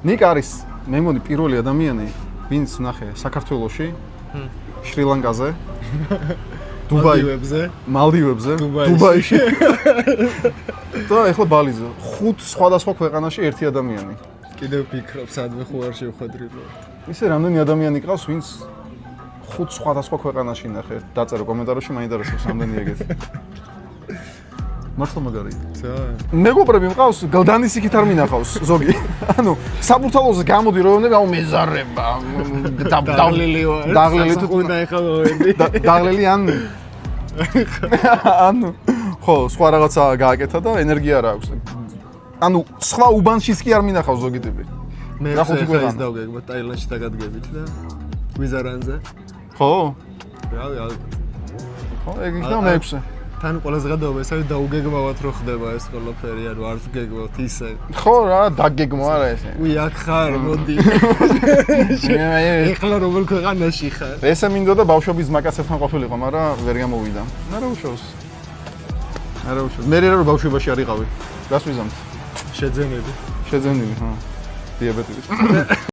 ნიკ არის მე მგონი პირველი ადამიანი, ვინც ნახე საქართველოში, შრი-ლანკაზე, მალდივებზე, დუბაიში. და ეხლა ბალიზე. 5 სხვადასხვა ქვეყანაში ერთი ადამიანი. კიდევ ფიქრობ, სადმე ხო არ შევხვედრილო. ისე რამდენი ადამიანი ყავს, ვინც 5 სხვადასხვა ქვეყანაში ნახე. დაწერო კომენტარებში, მაინტერესებს რამდენი ეგეთი. მართლა მაგარია. მეგობრები მყავს, გლდანის იქით არ მინახავს ზოგი. ანუ საბურთალოზე გამოდი რომ აუ მეზარება. დაღლილი ვარ. დაღლილი თუ უნდა ეხლა მოვედი. დაღლილი ანუ ხო, სხვა რაღაცა გააკეთა და ენერგია არ აქვს. ანუ სხვა უბანშიც კი არ მინახავს ზოგი ტიპი. მე ხა ის დავგეგმა ტაილანდში დაგადგებით და ვიზარანზე. ხო? რავი, ხო, ეგ იქნება მე-6. თან ყველაზე გადაობა ეს არის დაუგეგმავად რო ხდება ეს ყველაფერი, ანუ არც გეგმავთ ისე. ხო რა, დაგეგმო არა ესე. უი, აქ ხარ, მოდი. ეხლა რომელ ქვეყანაში ხარ? ესე მინდოდა ბავშვობის მაკაცებთან ყოფილიყო, მაგრამ ვერ გამოვიდა. არა უშავს. მე რა ბავშვობაში არ იყავი. გასვიზამთ. შეძენები. შეძენილი, ხო. დიაბეტი.